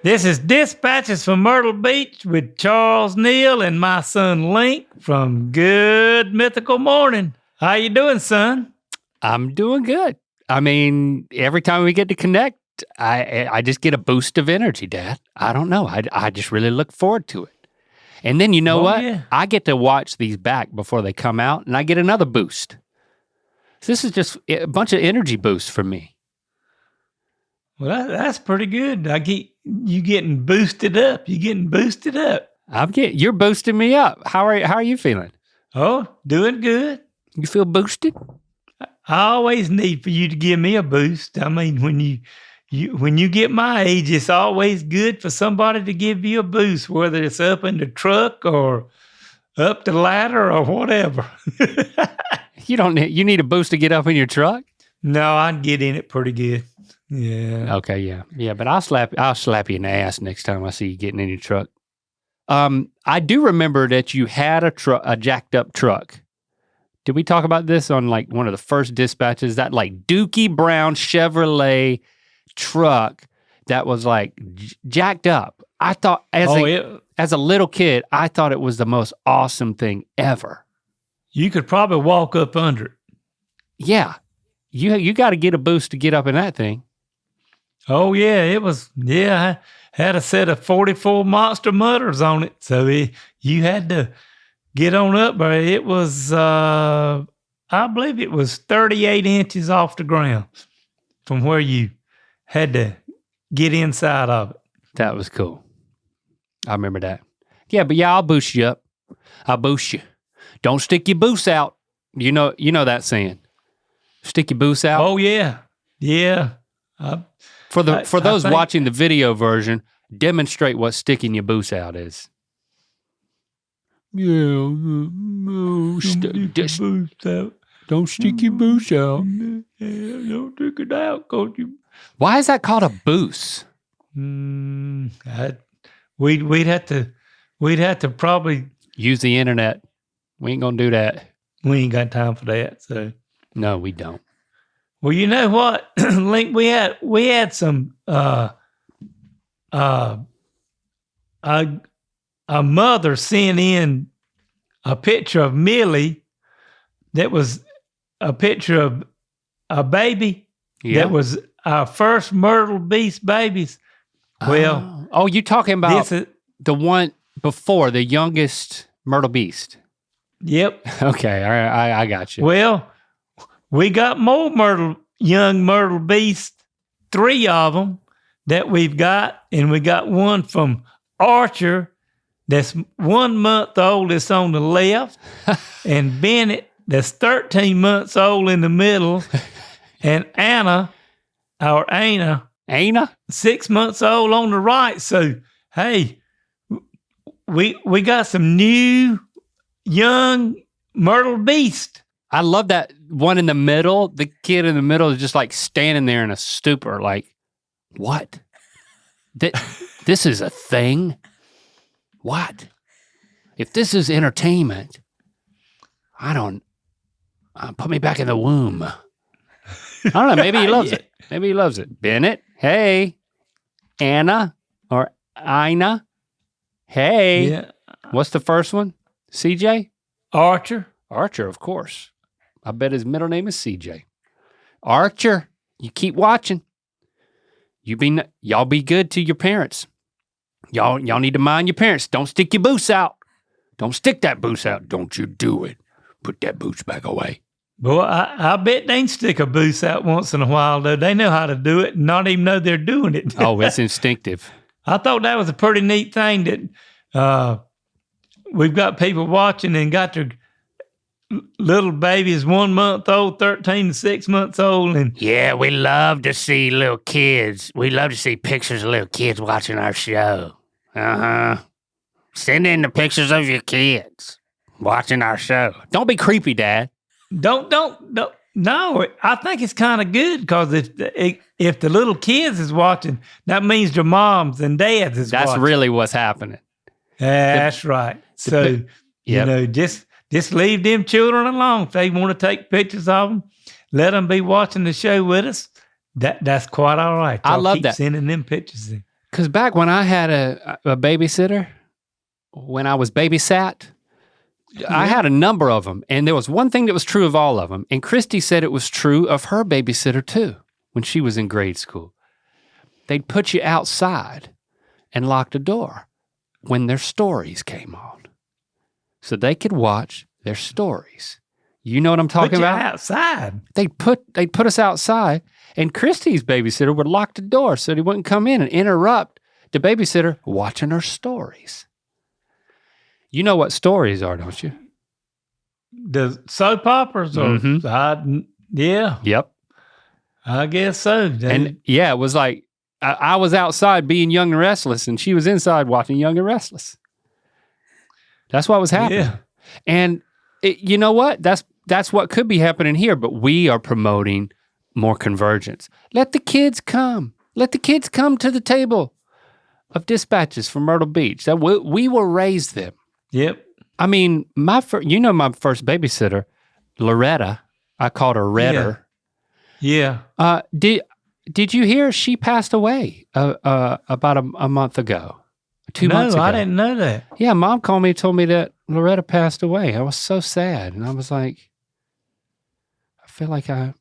This is Dispatches from Myrtle Beach with Charles Neal and my son Link from Good Mythical Morning. How you doing, son? I'm doing good. I mean, every time we get to connect, I just get a boost of energy, Dad. I don't know. I just really look forward to it. And then you know what? Yeah. I get to watch these back before they come out, and I get another boost. So this is just a bunch of energy boosts for me. Well, that's pretty good. You getting boosted up. You getting boosted up. You're boosting me up. How are you feeling? Oh, doing good. You feel boosted? I always need for you to give me a boost. I mean, when you get my age, it's always good for somebody to give you a boost, whether it's up in the truck or up the ladder or whatever. You need a boost to get up in your truck? No, I'd get in it pretty good. Yeah. Okay, yeah, but I'll slap you in the ass next time I see you getting in your truck. I do remember that you had a jacked up truck. Did we talk about this on like one of the first dispatches? That like Dookie Brown Chevrolet truck that was like jacked up. I thought as a little kid, I thought it was the most awesome thing ever. You could probably walk up under it. Yeah, you got to get a boost to get up in that thing. Oh yeah, it was. Yeah, I had a set of 44 Monster Mutters on it, so you had to get on up. But it was, I believe it was 38 inches off the ground from where you had to get inside of it. That was cool. I remember that. Yeah, but yeah, I'll boost you up. I'll boost you. Don't stick your boost out. You know that saying. Stick your boost out. Oh yeah, yeah. For those watching the video version, demonstrate what sticking your boost out is. Yeah, don't stick your boost out. Don't stick it out, cause you. Why is that called a boost? We'd have to probably use the internet. We ain't gonna do that. We ain't got time for that. So no, we don't. Well, you know what, Link, we had some a mother sent in a picture of Millie that was a picture of a baby that was our first Myrtle Beast babies. Well, you talking about the one before, the youngest Myrtle Beast? Yep. Okay, all right, I got you. Well, we got more young Myrtle Beasts, 3 of them that we've got, and we got one from Archer that's 1 month old that's on the left, and Bennett that's 13 months old in the middle, and Anna, 6 months old on the right. So, hey, we got some new young Myrtle Beast. I love that one in the middle. The kid in the middle is just like standing there in a stupor, like, what? This is a thing? What? If this is entertainment, put me back in the womb. I don't know, maybe he loves it. Maybe he loves it. Bennett, hey. Anna or Ina, hey. Yeah. What's the first one? CJ? Archer, of course. I bet his middle name is CJ. Archer, you keep watching. Y'all be good to your parents. Y'all need to mind your parents. Don't stick your boots out. Don't stick that boots out. Don't you do it. Put that boots back away. Boy, I bet they can stick a boost out once in a while, though. They know how to do it and not even know they're doing it. Oh, it's instinctive. I thought that was a pretty neat thing that we've got people watching and got their little babies 1 month old, 13 to 6 months old. And yeah, we love to see little kids. We love to see pictures of little kids watching our show. Send in the pictures of your kids watching our show. Don't be creepy, Dad. Don't. No, I think it's kind of good because if the little kids is watching, that means their moms and dads is watching. That's really what's happening. That's right. So, just leave them children alone. If they want to take pictures of them, let them be watching the show with us. That's quite all right. I love keep that. Sending them pictures in. Because back when I had a babysitter, when I was babysat, I had a number of them. And there was one thing that was true of all of them. And Christy said it was true of her babysitter too, when she was in grade school. They'd put you outside and lock the door when their stories came on. So they could watch their stories. You know what I'm talking about? Outside. They'd put us outside, and Christy's babysitter would lock the door so he wouldn't come in and interrupt the babysitter watching her stories. You know what stories are, don't you? The soap operas? Or yeah. Yep. I guess so. And yeah, it was like, I was outside being Young and Restless, and she was inside watching Young and Restless. That's what was happening. Yeah. And you know what? That's what could be happening here, but we are promoting more convergence. Let the kids come. Let the kids come to the table of Dispatches from Myrtle Beach. That we will raise them. Yep. I mean, my first babysitter, Loretta, I called her Redder. Yeah. Did you hear she passed away about a month ago? 2 months ago. No, I didn't know that. Yeah, Mom called me and told me that Loretta passed away. I was so sad. And I was like, I feel like I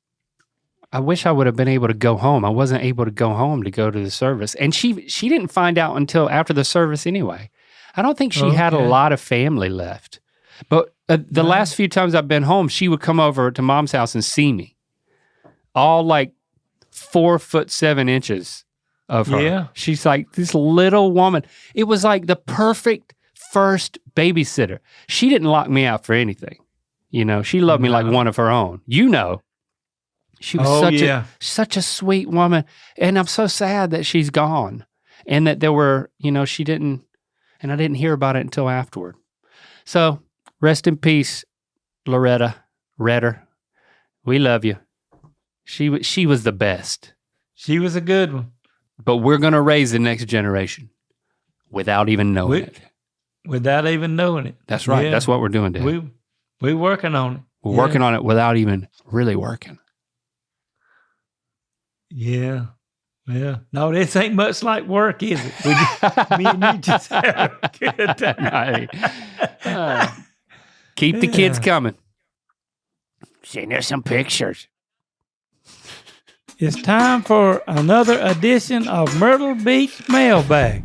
wish I would have been able to go home. I wasn't able to go home to go to the service. And she didn't find out until after the service anyway. I don't think she had a lot of family left. But the last few times I've been home, she would come over to Mom's house and see me. All like 4'7" of her. Yeah. She's like this little woman. It was like the perfect first babysitter. She didn't lock me out for anything. You know, she loved me like one of her own. You know, she was such a sweet woman. And I'm so sad that she's gone and that there were, she didn't, and I didn't hear about it until afterward. So rest in peace, Loretta, Redder. We love you. She was the best. She was a good one. But we're going to raise the next generation without even knowing it. Without even knowing it. That's right. Yeah. That's what we're doing, Dad. We're working on it. We're working on it without even really working. Yeah. Yeah. No, this ain't much like work, is it? Me and you just have a good time. Keep the kids coming. Send us some pictures. It's time for another edition of Myrtle Beach Mailbag.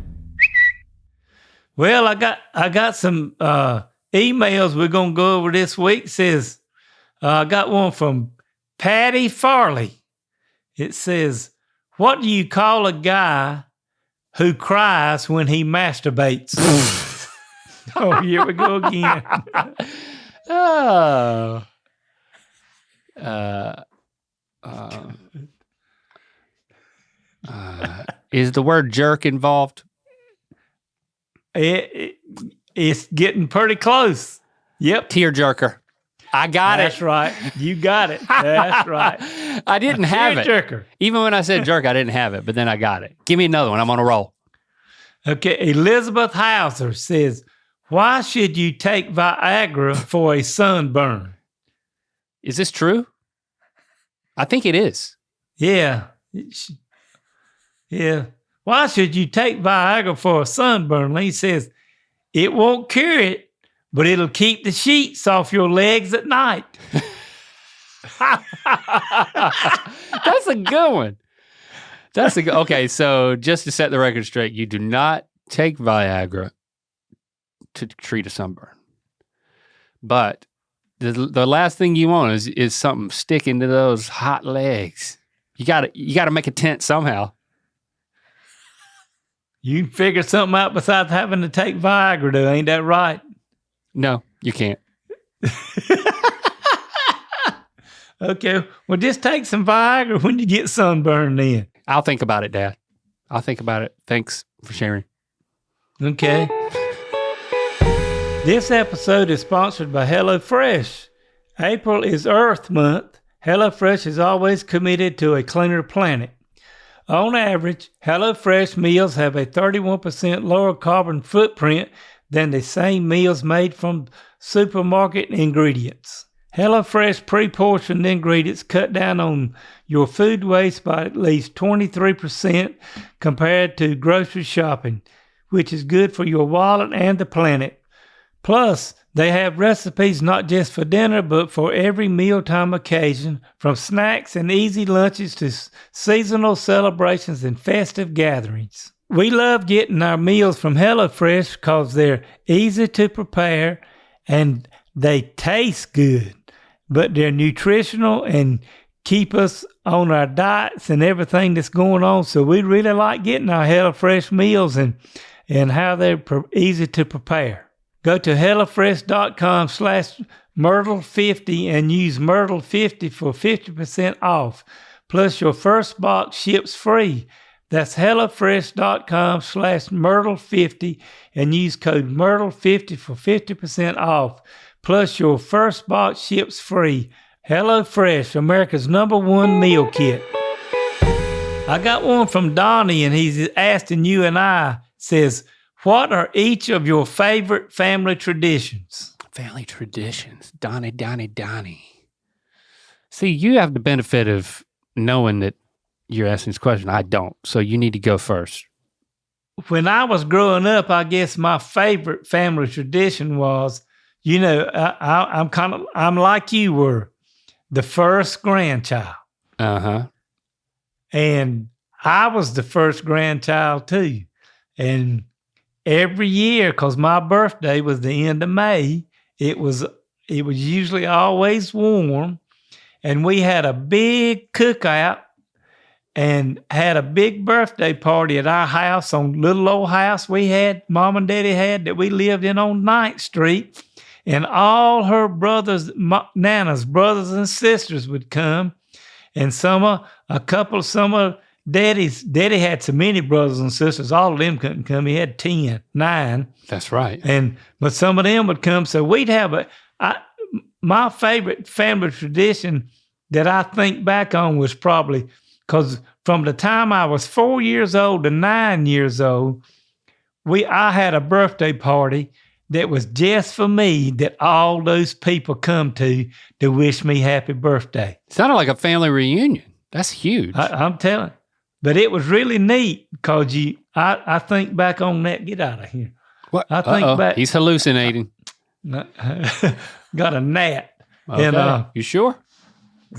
Well, I got some emails we're gonna go over this week. It says I got one from Patty Farley. It says, "What do you call a guy who cries when he masturbates?" Oh, here we go again. Is the word jerk involved? It's getting pretty close. Yep. Tearjerker. I got That's right. You got it. That's right. I didn't have it. Tearjerker. Even when I said jerk, I didn't have it, but then I got it. Give me another one. I'm on a roll. Okay. Elizabeth Hauser says, "Why should you take Viagra for a sunburn?" Is this true? I think it is. Yeah. Yeah. Why should you take Viagra for a sunburn? He says, it won't cure it, but it'll keep the sheets off your legs at night. That's a good one. Okay, so just to set the record straight, you do not take Viagra to treat a sunburn. But the last thing you want is something sticking to those hot legs. You gotta make a tent somehow. You can figure something out besides having to take Viagra, though. Ain't that right? No, you can't. Okay. Well, just take some Viagra when you get sunburned then. I'll think about it, Dad. I'll think about it. Thanks for sharing. Okay. This episode is sponsored by HelloFresh. April is Earth Month. HelloFresh is always committed to a cleaner planet. On average, HelloFresh meals have a 31% lower carbon footprint than the same meals made from supermarket ingredients. HelloFresh pre-portioned ingredients cut down on your food waste by at least 23% compared to grocery shopping, which is good for your wallet and the planet. Plus, they have recipes not just for dinner, but for every mealtime occasion, from snacks and easy lunches to seasonal celebrations and festive gatherings. We love getting our meals from HelloFresh because they're easy to prepare and they taste good, but they're nutritional and keep us on our diets and everything that's going on. So we really like getting our HelloFresh meals and how they're easy to prepare. Go to HelloFresh.com/Myrtle50 and use Myrtle50 for 50% off. Plus your first box ships free. That's HelloFresh.com/Myrtle50 and use code Myrtle50 for 50% off. Plus your first box ships free. HelloFresh, America's #1 meal kit. I got one from Donnie, and he's asking you and I, says, what are each of your favorite family traditions? Family traditions. Donnie. See, you have the benefit of knowing that you're asking this question. I don't, so you need to go first. When I was growing up, I guess my favorite family tradition was, I'm like you were, the first grandchild. Uh-huh. And I was the first grandchild too. And every year, because my birthday was the end of May, it was usually always warm. And we had a big cookout and had a big birthday party at our house, on little old house we had, Mom and Daddy had, that we lived in on 9th Street. And all her brothers, Nana's brothers and sisters would come. And Daddy had so many brothers and sisters, all of them couldn't come. He had 9. That's right. But some of them would come. So we'd have my favorite family tradition that I think back on was probably, because from the time I was 4 years old to 9 years old, I had a birthday party that was just for me, that all those people come to wish me happy birthday. Sounded like a family reunion. That's huge. I'm telling you. But it was really neat because I think back on that. Get out of here. What? I think back. He's hallucinating. Got a gnat. Okay. And, you sure?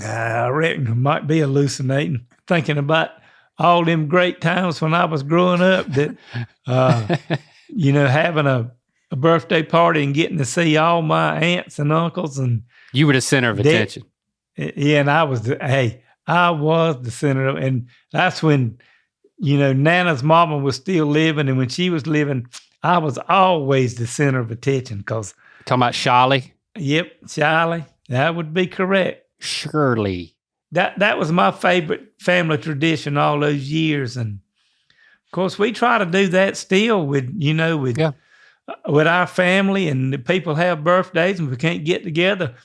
I reckon I might be hallucinating, thinking about all them great times when I was growing up that, having a birthday party and getting to see all my aunts and uncles. And you were the center of attention. Yeah, and I was the center of, and that's when, Nana's mama was still living, and when she was living, I was always the center of attention. Talking about Charlie? Yep, Charlie. That would be correct. Shirley. That was my favorite family tradition all those years. And of course we try to do that still with our family, and the people have birthdays and we can't get together.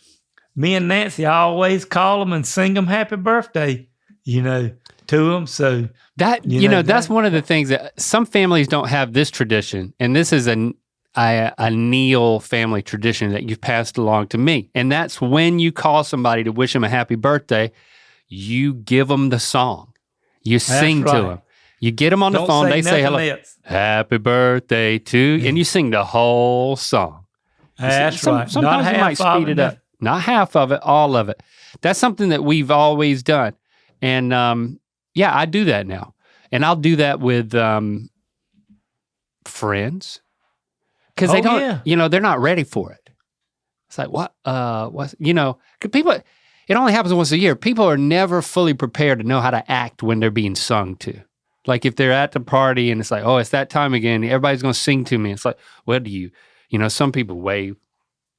Me and Nancy always call them and sing them happy birthday, to them. So that's one of the things that some families don't have this tradition. And this is a Neal family tradition that you've passed along to me. And that's when you call somebody to wish them a happy birthday, you give them the song. You sing to them. You get them on the phone. They say hello. Else. Happy birthday to you. And you sing the whole song. That's right. Sometimes you might speed it up. Not half of it, all of it. That's something that we've always done. And I do that now. And I'll do that with friends. Because they don't, they're not ready for it. It's like, people, it only happens once a year. People are never fully prepared to know how to act when they're being sung to. Like if they're at the party and it's like, oh, it's that time again, everybody's going to sing to me. It's like, what do you, some people wave.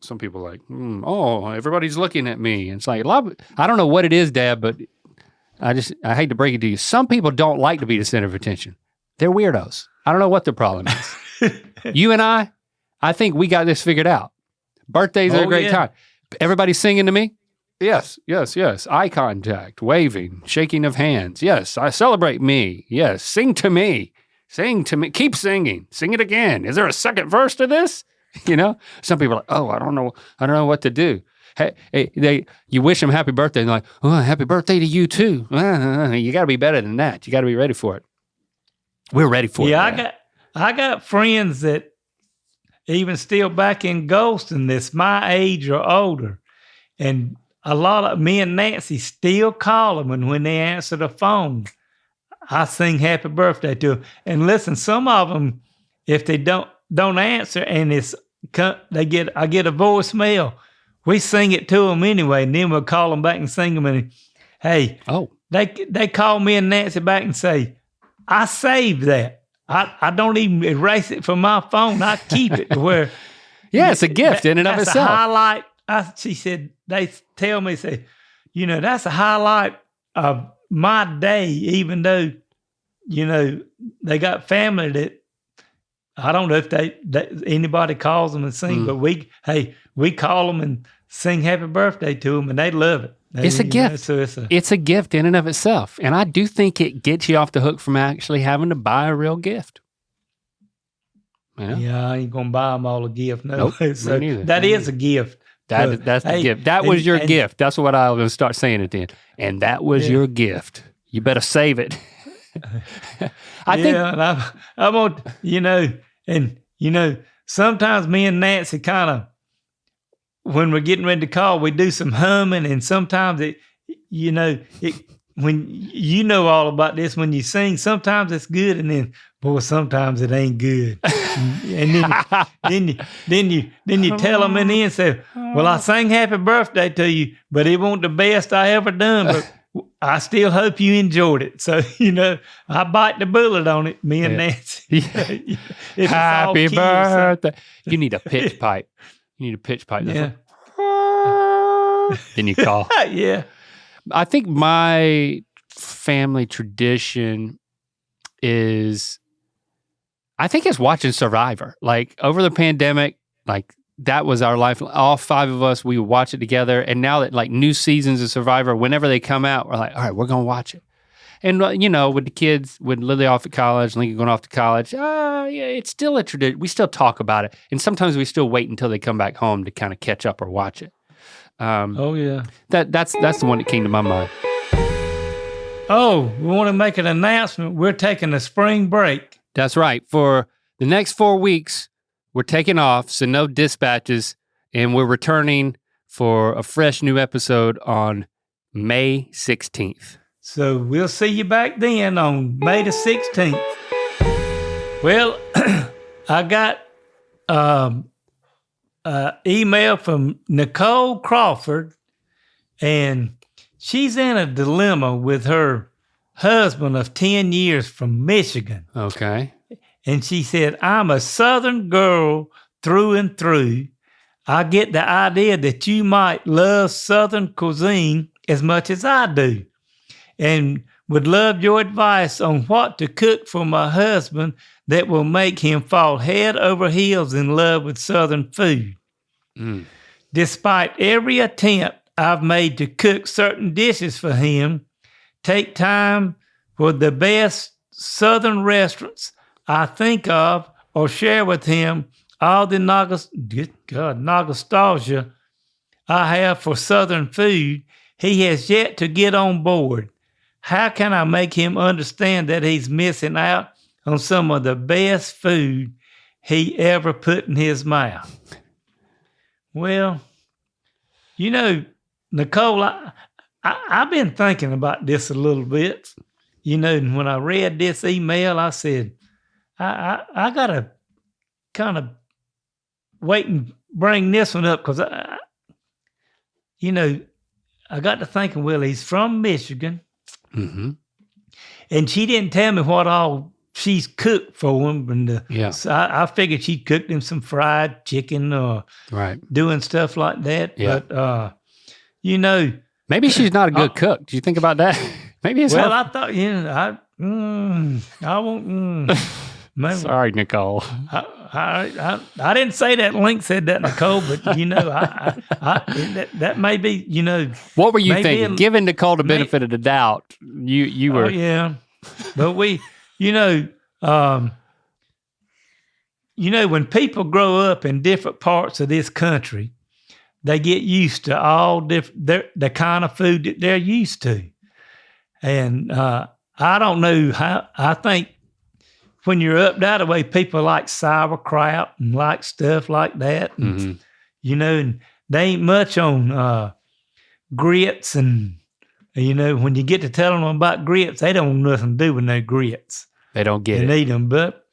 Some people are like, everybody's looking at me. And it's like, I don't know what it is, Dad, but I hate to break it to you. Some people don't like to be the center of attention. They're weirdos. I don't know what the problem is. You and I think we got this figured out. Birthdays are a great time. Everybody's singing to me? Yes. Eye contact, waving, shaking of hands. Yes, I celebrate me. Yes, sing to me. Sing to me. Keep singing. Sing it again. Is there a second verse to this? Some people are like, I don't know what to do. you wish them happy birthday, and they're like, oh, happy birthday to you too. You got to be better than that. You got to be ready for it. We're ready for it. Yeah, I got friends that even still back in Golston that's my age or older, and a lot of me and Nancy still call them, and when they answer the phone, I sing happy birthday to them. And listen, some of them, if they don't answer and I get a voicemail, we sing it to them anyway, and then we'll call them back and sing them. And hey, they call me and Nancy back and say, I saved that. I don't even erase it from my phone. I keep it to where. Yeah, it's a gift in and of itself. That's a highlight. She said, they tell me, say, that's a highlight of my day, even though, they got family that, I don't know if anybody calls them and sing, but we call them and sing happy birthday to them, and they love it. It's a gift. It's a gift in and of itself. And I do think it gets you off the hook from actually having to buy a real gift. Yeah, I ain't going to buy them all a gift. No. Nope, So me neither. that is a gift. That's the gift. That was your gift. That's what I was going to start saying it then. And that was your gift. You better save it. I think. And I'm on, sometimes me and Nancy kind of, when we're getting ready to call, we do some humming, and sometimes when all about this, when you sing, sometimes it's good, and then, boy, sometimes it ain't good. And then you tell them in the end, say, well, I sang happy birthday to you, but it wasn't the best I ever done, but I still hope you enjoyed it. So, I bite the bullet on it, me and Nancy. Happy birthday. You need a pitch pipe. You need a pitch pipe. Yeah. Then you call. Yeah. I think my family tradition is, I think it's watching Survivor. Like over the pandemic, like that was our life. All 5 of us, we would watch it together. And now that like new seasons of Survivor, whenever they come out, we're like, all right, we're going to watch it. And, with the kids, with Lily off at college, Lincoln going off to college, yeah, it's still a tradition. We still talk about it. And sometimes we still wait until they come back home to kind of catch up or watch it. Oh, yeah. That's the one that came to my mind. Oh, we want to make an announcement. We're taking a spring break. That's right. For the next 4 weeks, we're taking off, so no dispatches, and we're returning for a fresh new episode on May 16th. So we'll see you back then on May the 16th. Well, I got email from Nicole Crawford, and she's in a dilemma with her husband of 10 years from Michigan. Okay. And she said, I'm a Southern girl through and through. I get the idea that you might love Southern cuisine as much as I do, and would love your advice on what to cook for my husband that will make him fall head over heels in love with Southern food. Despite every attempt I've made to cook certain dishes for him, take time for the best Southern restaurants I think of, or share with him all the nostalgia I have for Southern food, he has yet to get on board. How can I make him understand that he's missing out on some of the best food he ever put in his mouth? Well, Nicole, I've been thinking about this a little bit. And when I read this email, I said, I got to kind of wait and bring this one up because, I got to thinking, well, he's from Michigan. Mm-hmm. And she didn't tell me what all she's cooked for him. And so I figured she'd cooked him some fried chicken or doing stuff like that. Yeah. But, maybe she's not a good cook. Do you think about that? Maybe it's I thought, I won't. Maybe. Sorry, Nicole. I didn't say that. Link said that, Nicole, but that may be, What were you thinking? Giving Nicole the benefit of the doubt, you were. Oh, yeah. But when people grow up in different parts of this country, they get used to all the kind of food that they're used to. And I don't know how, I think when you're up that way, people like sauerkraut and like stuff like that. And, and they ain't much on grits. And, when you get to telling them about grits, they don't want nothing to do with no grits. They don't get it. They need them. But,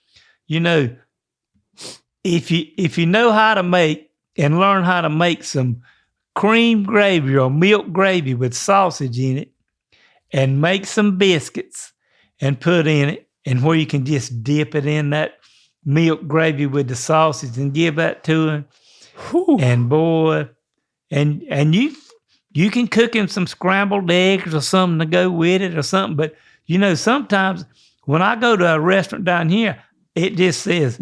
if you know how to make and learn how to make some cream gravy or milk gravy with sausage in it, and make some biscuits and put in it, and where you can just dip it in that milk gravy with the sausage and give that to them. And boy, and you can cook him some scrambled eggs or something to go with it or something. But, sometimes when I go to a restaurant down here, it just says,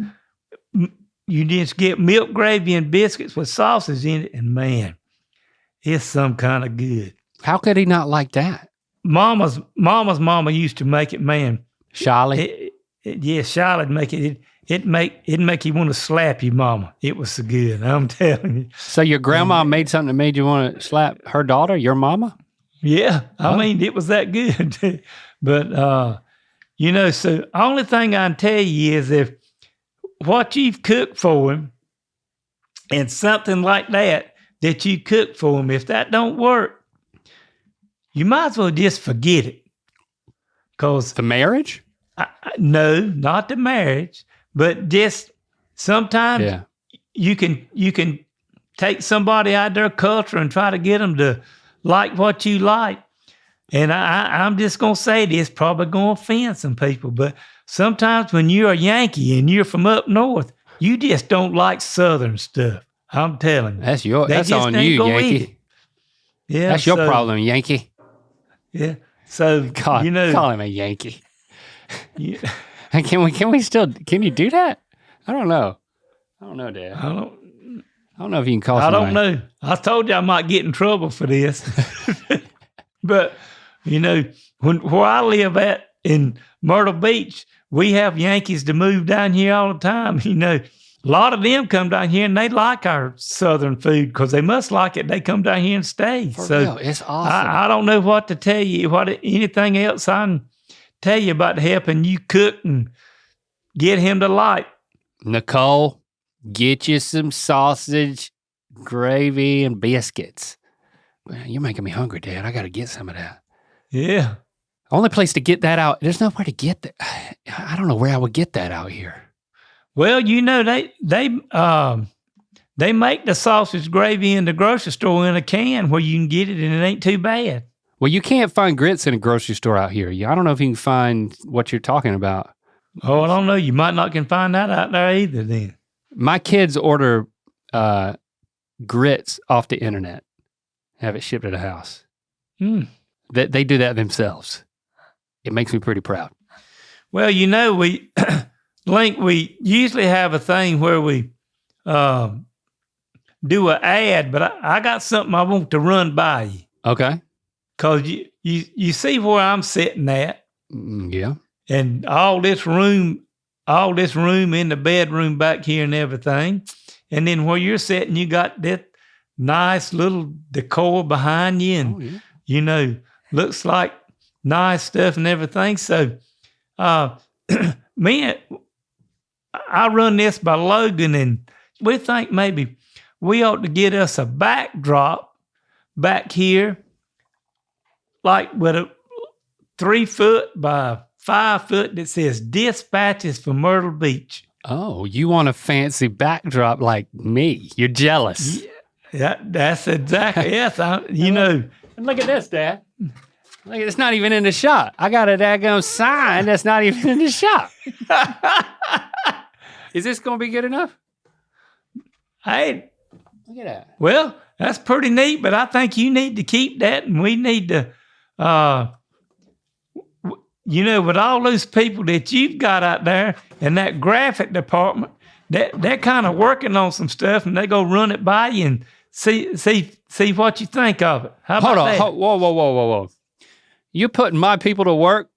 you just get milk gravy and biscuits with sausage in it, and man, it's some kind of good. How could he not like that? Mama's mama used to make it, man. Charlie? Charlie'd make it. It'd make you want to slap your mama. It was so good, I'm telling you. So your grandma made something that made you want to slap her daughter, your mama? Yeah, I mean, it was that good. But, so only thing I can tell you is if what you've cooked for him and something like that you cook for him, if that don't work, you might as well just forget it. Cause the marriage? No, not the marriage, but just sometimes you can take somebody out of their culture and try to get them to like what you like. And I'm just going to say this, probably going to offend some people, but sometimes when you're a Yankee and you're from up north, you just don't like Southern stuff. I'm telling you. That's on you, Yankee. Yeah, that's your problem, Yankee. Yeah. So, God, call him a Yankee. Yeah. Can you do that? I don't know. Dad. I don't know if you can call somebody. I don't know. I told you I might get in trouble for this. But, where I live at in Myrtle Beach, we have Yankees to move down here all the time. A lot of them come down here and they like our Southern food because they must like it. They come down here and stay. For real, it's awesome. I don't know what to tell you. Anything else I can tell you about helping you cook and get him to like. Nicole, get you some sausage, gravy, and biscuits. Man, you're making me hungry, Dad. I got to get some of that. Yeah. Only place to get that out. There's nowhere to get that. I don't know where I would get that out here. Well, they make the sausage gravy in the grocery store in a can where you can get it and it ain't too bad. Well, you can't find grits in a grocery store out here. I don't know if you can find what you're talking about. Oh, I don't know. You might not can find that out there either then. My kids order grits off the internet, have it shipped to the house. They do that themselves. It makes me pretty proud. Well, we... Link, we usually have a thing where we do an ad, but I got something I want to run by you. Okay. Because you see where I'm sitting at. Yeah. And all this room in the bedroom back here and everything. And then where you're sitting, you got that nice little decor behind you and, looks like nice stuff and everything. So, I run this by Logan, and we think maybe we ought to get us a backdrop back here, like with a 3 foot by 5 foot that says Dispatches From Myrtle Beach. Oh, you want a fancy backdrop like me? You're jealous. Yeah, that's exactly, yes. Look at this, Dad. Look, it's not even in the shop. I got a daggone sign that's not even in the shop. Is this going to be good enough? Hey. Look at that. Well, that's pretty neat, but I think you need to keep that, and we need to, with all those people that you've got out there in that graphic department, they're kind of working on some stuff, and they go run it by you and see what you think of it. How about that? Whoa. You're putting my people to work,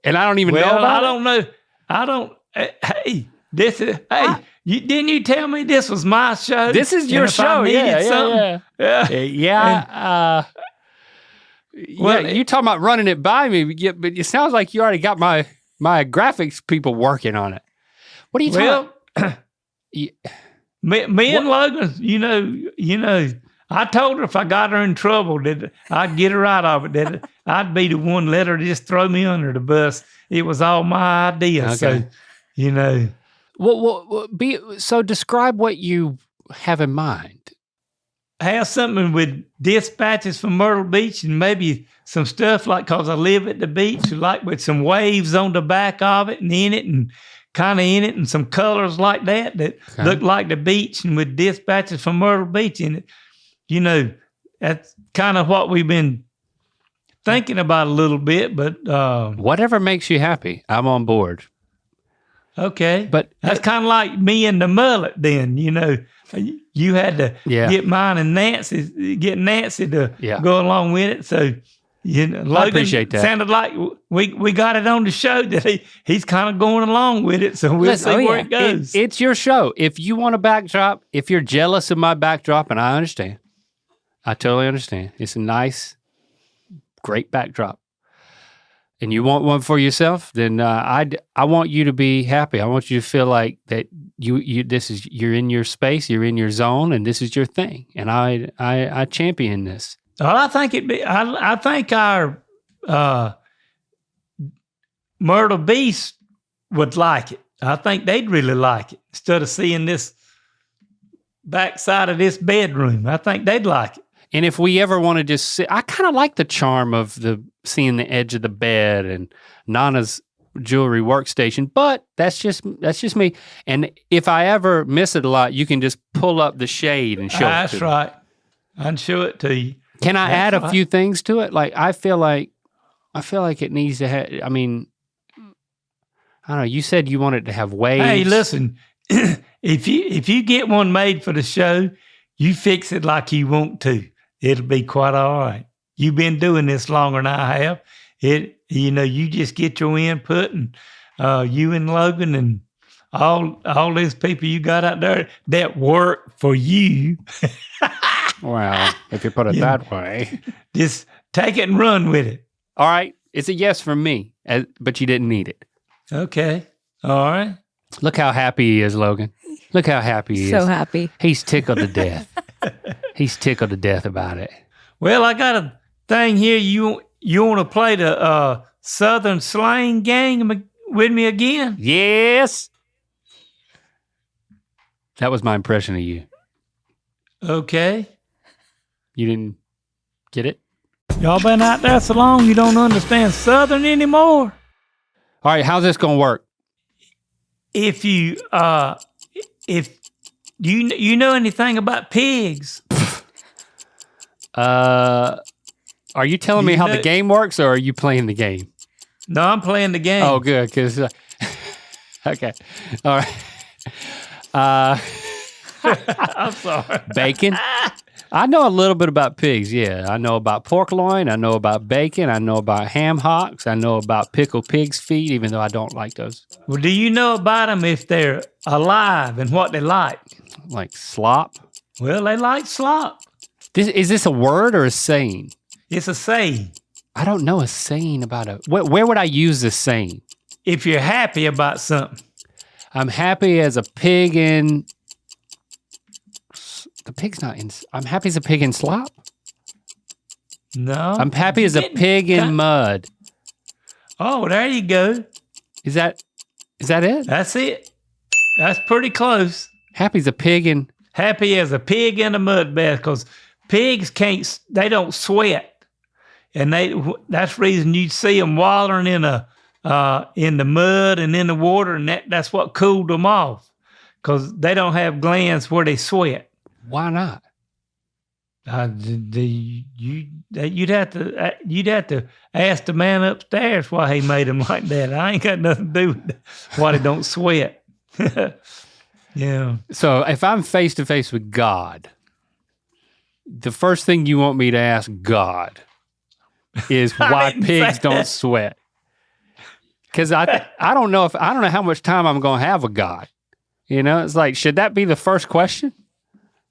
and I don't even know about I don't know. Hey, This is didn't you tell me this was my show? This is your show. Yeah. Well, you talking about running it by me, but it sounds like you already got my graphics people working on it. What are you talking about? Me and Logan, you know, I told her if I got her in trouble that I'd get her out of it, that I'd be the one to let her just throw me under the bus. It was all my idea. Okay. So, you know. So describe what you have in mind. Have something with Dispatches from Myrtle Beach and maybe some stuff like, because I live at the beach, like with some waves on the back of it and in it and kind of in it and some colors like that look like the beach and with Dispatches from Myrtle Beach in it. You know, that's kind of what we've been thinking about a little bit, but... whatever makes you happy, I'm on board. Okay. But that's kind of like me and the mullet then, you know. You had to get mine and Nancy to go along with it. So, you know, Logan, I appreciate that. Sounded like we got it on the show that he's kind of going along with it. So we'll see where it goes. It's your show. If you want a backdrop, if you're jealous of my backdrop, and I understand, I totally understand. It's a nice, great backdrop. And you want one for yourself, then I want you to be happy. I want you to feel like that you're in your space, you're in your zone, and this is your thing. And I champion this. Well, I think our Myrtle Beasts would like it. I think they'd really like it instead of seeing this backside of this bedroom. I think they'd like it. And if we ever want to just sit, I kind of like the charm of seeing the edge of the bed and Nana's jewelry workstation, but that's just me. And if I ever miss it a lot, you can just pull up the shade and show it to me. That's right. I'd show it to you. Can I add a few things to it? Like I feel like it needs to have. I mean, I don't know. You said you wanted to have waves. Hey, listen. if you get one made for the show, you fix it like you want to. It'll be quite all right. You've been doing this longer than I have. You just get your input, and you and Logan and all these people you got out there that work for you. Well, if you put it that way. Just take it and run with it. All right. It's a yes from me, but you didn't need it. Okay. All right. Look how happy he is, Logan. Look how happy he is. So happy. He's tickled to death. He's tickled to death about it. Well, I got a thing here. You want to play the Southern slang gang with me again? Yes. That was my impression of you. Okay. You didn't get it? Y'all been out there so long you don't understand Southern anymore? All right, how's this going to work? If you know anything about pigs? Are you telling me how the game works, or are you playing the game? No, I'm playing the game. Oh, good, because okay, all right. I'm sorry. Bacon. I know a little bit about pigs. Yeah, I know about pork loin. I know about bacon. I know about ham hocks. I know about pickled pig's feet, even though I don't like those. Well, do you know about them if they're alive and what they like? Like slop. Well, they like slop. Is this a word or a saying? It's a saying. I don't know a saying about it. Where would I use this saying? If you're happy about something. I'm happy as a pig in... The pig's not in... I'm happy as a pig in slop? No. I'm happy as a pig in mud. Oh, there you go. Is that it? That's it. That's pretty close. Happy as a pig in... Happy as a pig in a mud bath, because pigs they don't sweat. And that's the reason you see them wallowing in the mud and in the water, and that's what cooled them off, because they don't have glands where they sweat. Why not? You'd have to ask the man upstairs why he made them like that. I ain't got nothing to do with why they don't sweat. Yeah. So if I'm face to face with God, the first thing you want me to ask God is why pigs don't sweat. Because I don't know how much time I'm going to have with God. You know, it's like, should that be the first question?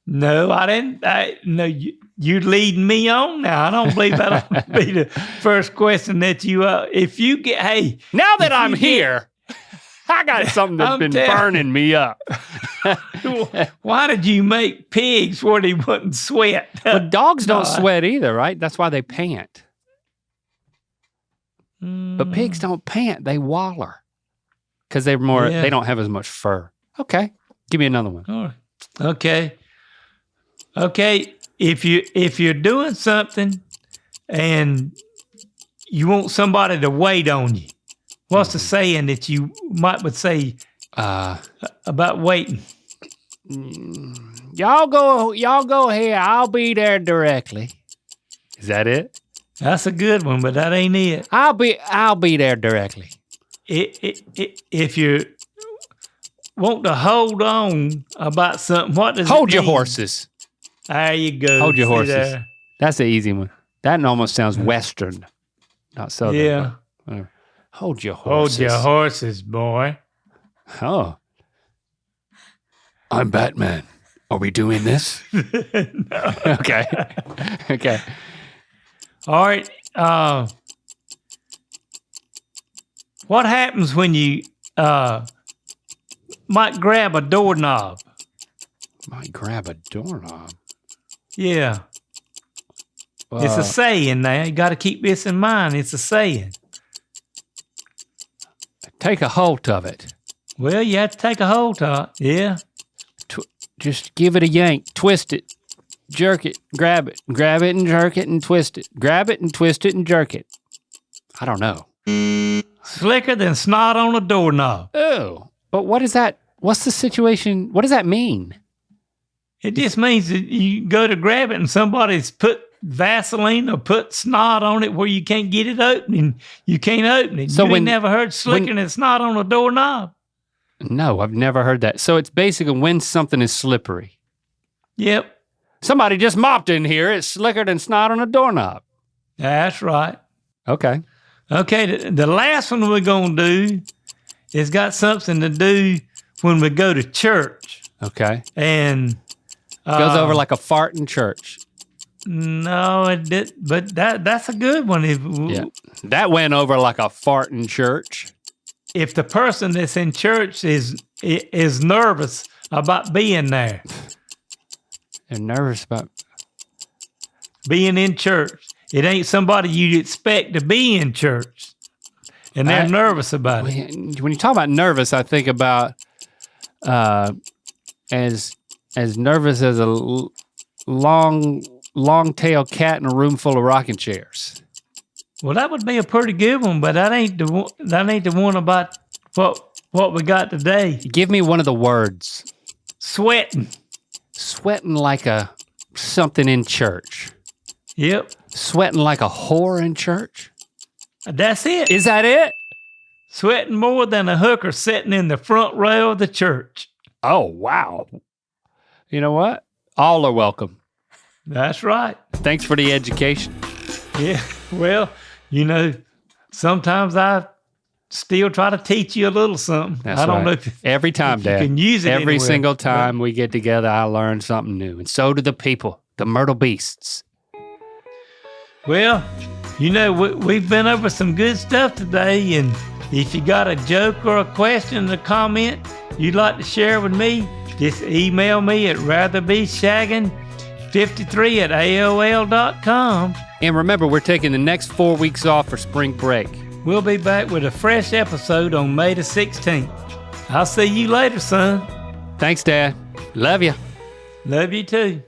No, I didn't. No, you're leading me on now. I don't believe that ought to be the first question that you, if you get, hey. Now that I'm here, I got something that's been burning me up. Why did you make pigs where they wouldn't sweat? But dogs don't sweat either, right? That's why they pant. But pigs don't pant, they waller. Because they're more, they don't have as much fur. Okay, give me another one. All right. Okay, if you're doing something and you want somebody to wait on you, what's the saying that you would say about waiting? Y'all go here. I'll be there directly. Is that it? That's a good one, but that ain't it. I'll be there directly. If you want to hold on about something, what does hold it your mean? horses? There you go. Hold your See horses. there? That's the easy one. That almost sounds Western, not Southern. Yeah. Hold your horses. Hold your horses, boy. Oh. I'm Batman. Are we doing this? No. Okay. Okay. All right. What happens when you might grab a doorknob? Might grab a doorknob. Yeah. It's a saying now. You got to keep this in mind. It's a saying. Take a hold of it. Well, you have to take a hold of it. Yeah. Just give it a yank. Twist it. Jerk it. Grab it. Grab it and jerk it and twist it. Grab it and twist it and jerk it. I don't know. Slicker than snot on a doorknob. Oh. But what is that? What's the situation? What does that mean? It just means that you go to grab it and somebody's put Vaseline or put snot on it where you can't get it open and you can't open it. So you ain't never heard slicking and snot on a doorknob? No, I've never heard that. So it's basically when something is slippery. Yep. Somebody just mopped in here. It's slicker than snot on a doorknob. That's right. Okay. Okay, the last one we're going to do has got something to do when we go to church. Okay. And goes over like a fart in church. No, it did, but that's a good one. That went over like a fart in church. If the person that's in church is nervous about being there. They're nervous about being in church. It ain't somebody you'd expect to be in church. And they're nervous about it. When you talk about nervous, I think about as nervous as a long-tailed cat in a room full of rocking chairs. Well, that would be a pretty good one, but that ain't the one about what we got today. Give me one of the words. Sweating. Sweating like something in church. Yep. Sweating like a whore in church. That's it. Is that it? Sweating more than a hooker sitting in the front row of the church. Oh, wow. You know what? All are welcome. That's right. Thanks for the education. Yeah. Well, sometimes I still try to teach you a little something. That's I don't know every time, Dad. You can use it every anywhere. single time we get together, I learn something new. And so do the people, the Myrtle Beasts. Well, we've been over some good stuff today, and if you got a joke or a question or comment you'd like to share with me, just email me at ratherbeshagging53@aol.com. And remember, we're taking the next 4 weeks off for spring break. We'll be back with a fresh episode on May the 16th. I'll see you later, son. Thanks, Dad. Love you. Love you too.